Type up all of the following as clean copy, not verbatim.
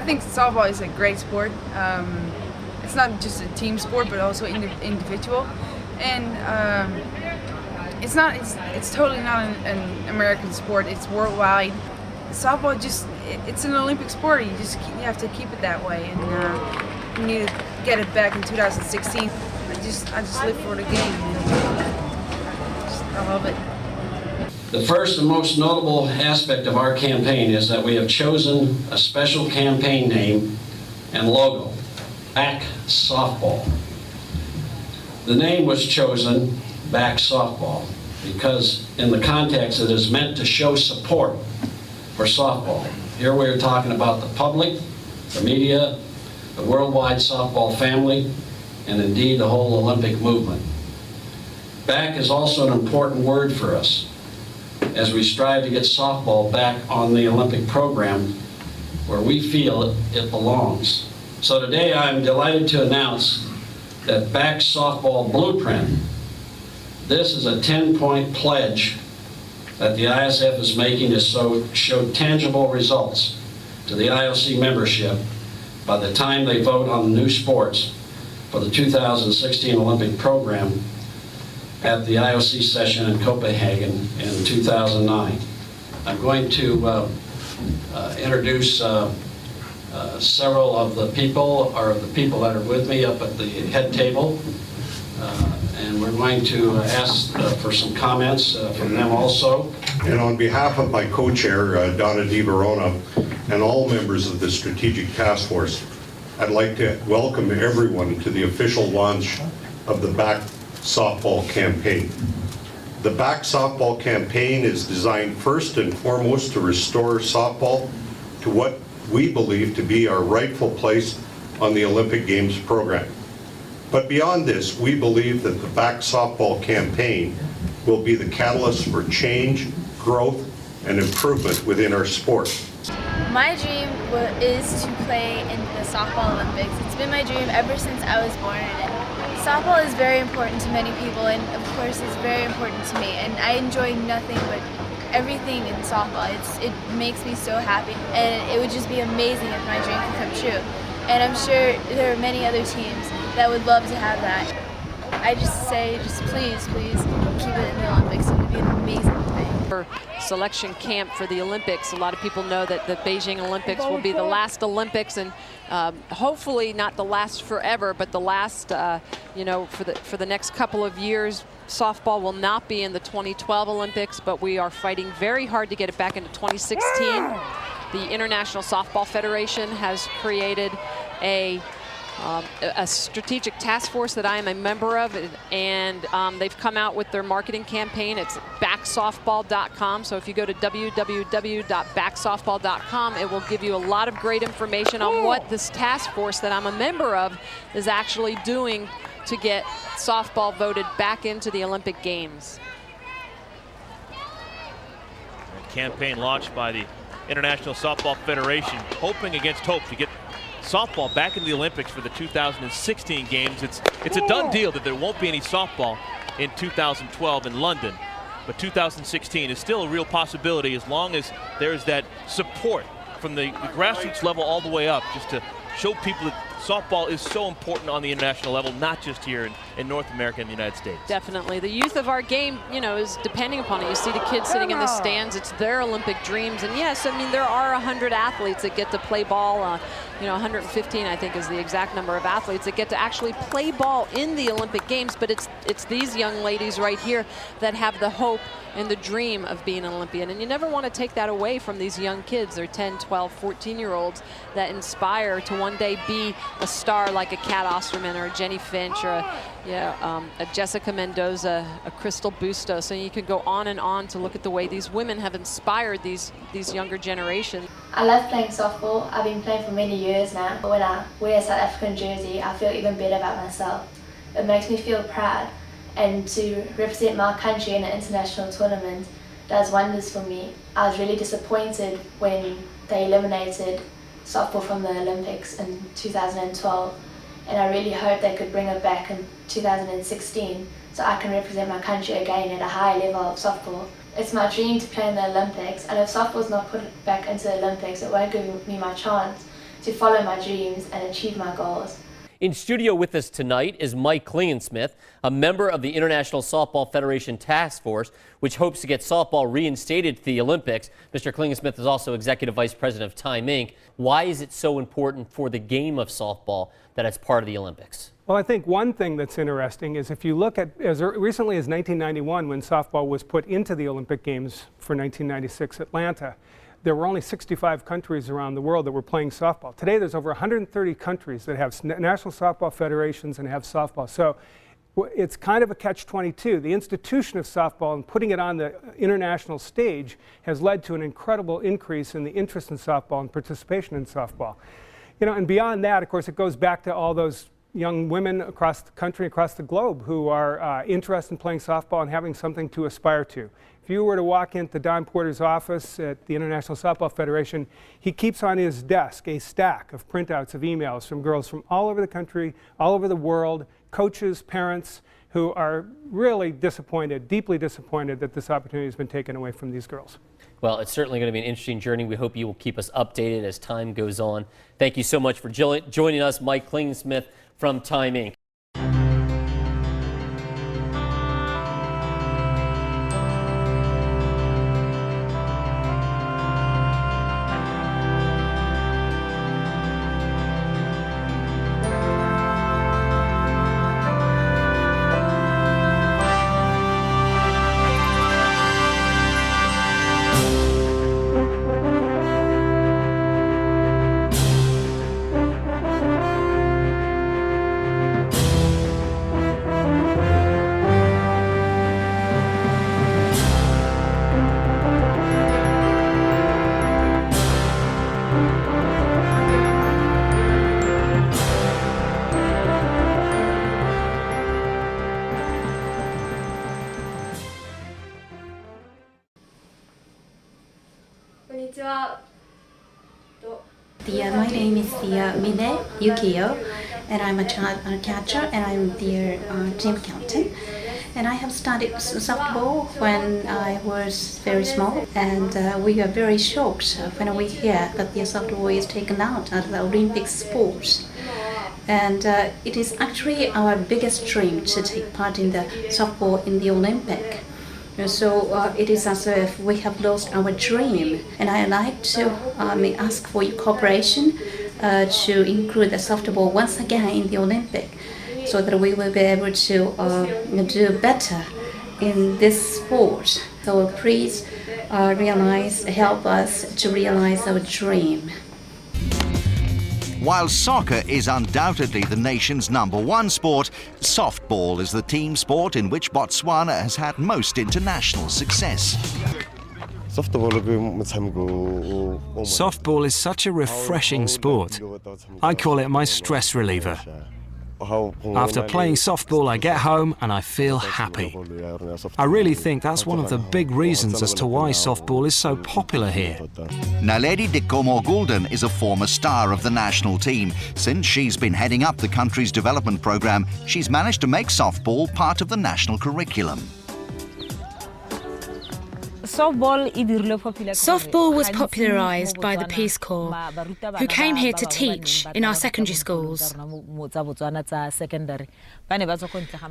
think softball is a great sport. It's not just a team sport, but also individual, and it's totally not an American sport. It's worldwide. Softball it's an Olympic sport. You have to keep it that way, and we need to get it back in 2016. I just live for the game. I love it. The first and most notable aspect of our campaign is that we have chosen a special campaign name and logo, Back Softball. The name was chosen, Back Softball, because in the context it is meant to show support for softball. Here we are talking about the public, the media, the worldwide softball family, and indeed the whole Olympic movement. Back is also an important word for us as we strive to get softball back on the Olympic program where we feel it belongs. So today I'm delighted to announce that Back Softball Blueprint, this is a 10-point pledge that the ISF is making to show tangible results to the IOC membership by the time they vote on the new sports for the 2016 Olympic program at the IOC session in Copenhagen in 2009. I'm going to introduce several of the people, or the people that are with me up at the head table, and we're going to ask for some comments from them also. And on behalf of my co-chair, Donna Di Verona, and all members of the Strategic Task Force, I'd like to welcome everyone to the official launch of the Back Softball campaign. The Back Softball campaign is designed first and foremost to restore softball to what we believe to be our rightful place on the Olympic Games program. But beyond this, we believe that the Back Softball campaign will be the catalyst for change, growth, and improvement within our sport. My dream is to play in the Softball Olympics. It's been my dream ever since I was born in it. Softball is very important to many people, and of course it's very important to me, and I enjoy nothing but everything in softball. It makes me so happy, and it would just be amazing if my dream could come true. And I'm sure there are many other teams that would love to have that. I just say, please keep it in the Olympics. It would be an amazing thing. For selection camp for the Olympics, a lot of people know that the Beijing Olympics will be the last Olympics, and hopefully not the last forever, but the last, for the next couple of years. Softball will not be in the 2012 Olympics, but we are fighting very hard to get it back into 2016. The International Softball Federation has created a strategic task force that I am a member of, and they've come out with their marketing campaign. It's backsoftball.com. So if you go to www.backsoftball.com, it will give you a lot of great information on what this task force that I'm a member of is actually doing to get softball voted back into the Olympic Games. A campaign launched by the International Softball Federation, hoping against hope to get softball back in the Olympics for the 2016 games. It's a done deal that there won't be any softball in 2012 in London, but 2016 is still a real possibility as long as there's that support from the grassroots level all the way up, just to show people that softball is so important on the international level, not just here in North America and the United States. Definitely. The youth of our game, is depending upon it. You see the kids sitting in the stands. It's their Olympic dreams. And yes, I mean, there are 100 athletes that get to play ball. 115, I think, is the exact number of athletes that get to actually play ball in the Olympic Games. But it's these young ladies right here that have the hope and the dream of being an Olympian. And you never want to take that away from these young kids. They're 10, 12, 14-year-olds that inspire to one day be a star like a Kat Osterman or a Jenny Finch or a Jessica Mendoza, a Crystal Bustos. So you could go on and on to look at the way these women have inspired these younger generations. I love playing softball. I've been playing for many years now. When I wear a South African jersey, I feel even better about myself. It makes me feel proud, and to represent my country in an international tournament does wonders for me. I was really disappointed when they eliminated softball from the Olympics in 2012, and I really hope they could bring it back in 2016 so I can represent my country again at a high level of softball. It's my dream to play in the Olympics, and if softball's not put back into the Olympics, it won't give me my chance to follow my dreams and achieve my goals. In studio with us tonight is Mike Klingensmith, a member of the International Softball Federation Task Force, which hopes to get softball reinstated to the Olympics. Mr. Klingensmith is also Executive Vice President of Time Inc. Why is it so important for the game of softball that it's part of the Olympics? Well, I think one thing that's interesting is if you look at as recently as 1991, when softball was put into the Olympic Games for 1996 Atlanta, there were only 65 countries around the world that were playing softball. Today, there's over 130 countries that have national softball federations and have softball. So it's kind of a catch-22. The institution of softball and putting it on the international stage has led to an incredible increase in the interest in softball and participation in softball. You know, and beyond that, of course, it goes back to all those young women across the country, across the globe, who are interested in playing softball and having something to aspire to. If you were to walk into Don Porter's office at the International Softball Federation, he keeps on his desk a stack of printouts of emails from girls from all over the country, all over the world, coaches, parents, who are really disappointed, deeply disappointed that this opportunity has been taken away from these girls. Well, it's certainly going to be an interesting journey. We hope you will keep us updated as time goes on. Thank you so much for joining us, Mike Klingensmith from Time Inc. My name is Mine Yukio, and I'm a child catcher, and I'm the team captain. And I have started softball when I was very small, and we are very shocked when we hear that the softball is taken out as the Olympic sport. And it is actually our biggest dream to take part in the softball in the Olympic. So it is as if we have lost our dream, and I'd like to ask for your cooperation to include the softball once again in the Olympic, so that we will be able to do better in this sport. So please help us to realize our dream. While soccer is undoubtedly the nation's #1 sport, softball is the team sport in which Botswana has had most international success. Softball is such a refreshing sport. I call it my stress reliever. After playing softball, I get home and I feel happy. I really think that's one of the big reasons as to why softball is so popular here. Naledi Dikomo Gulden is a former star of the national team. Since she's been heading up the country's development program, she's managed to make softball part of the national curriculum. Softball was popularized by the Peace Corps, who came here to teach in our secondary schools.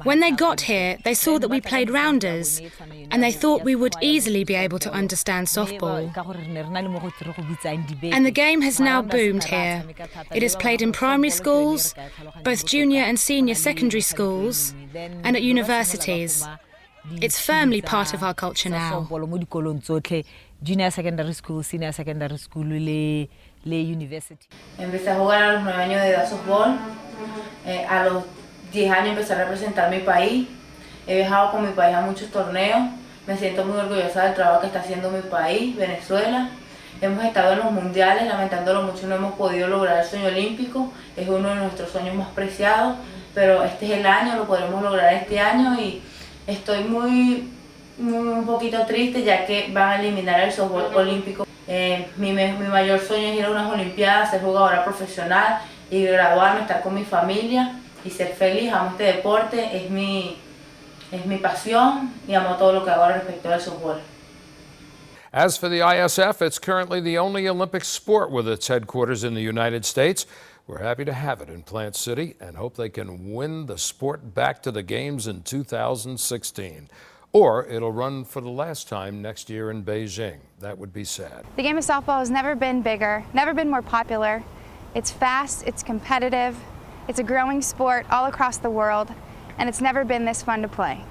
When they got here, they saw that we played rounders, and they thought we would easily be able to understand softball. And the game has now boomed here. It is played in primary schools, both junior and senior secondary schools, and at universities. It's firmly part of our culture now. Junior secondary school, senior secondary school, le university. Empecé a jugar a los 9 años de edad softball. A los 10 años empecé a representar mi país. He viajado con mi país a muchos torneos. Me siento muy orgullosa del trabajo que está haciendo mi país, Venezuela. Hemos estado en los mundiales, lamentándolo mucho no hemos podido lograr el sueño olímpico. Es uno de nuestros sueños más preciados, pero este es el año, lo podremos lograr este año y estoy un poquito triste ya que van a eliminar el softball olímpico. Mi mayor sueño es ir a unas olimpiadas, ser jugadora profesional y graduarme, estar con mi familia y ser feliz. Amo este deporte, es mi pasión y amo todo lo que hago respecto al softball. As for the ISF, it's currently the only Olympic sport with its headquarters in the United States. We're happy to have it in Plant City and hope they can win the sport back to the Games in 2016. Or it'll run for the last time next year in Beijing. That would be sad. The game of softball has never been bigger, never been more popular. It's fast, it's competitive, it's a growing sport all across the world, and it's never been this fun to play.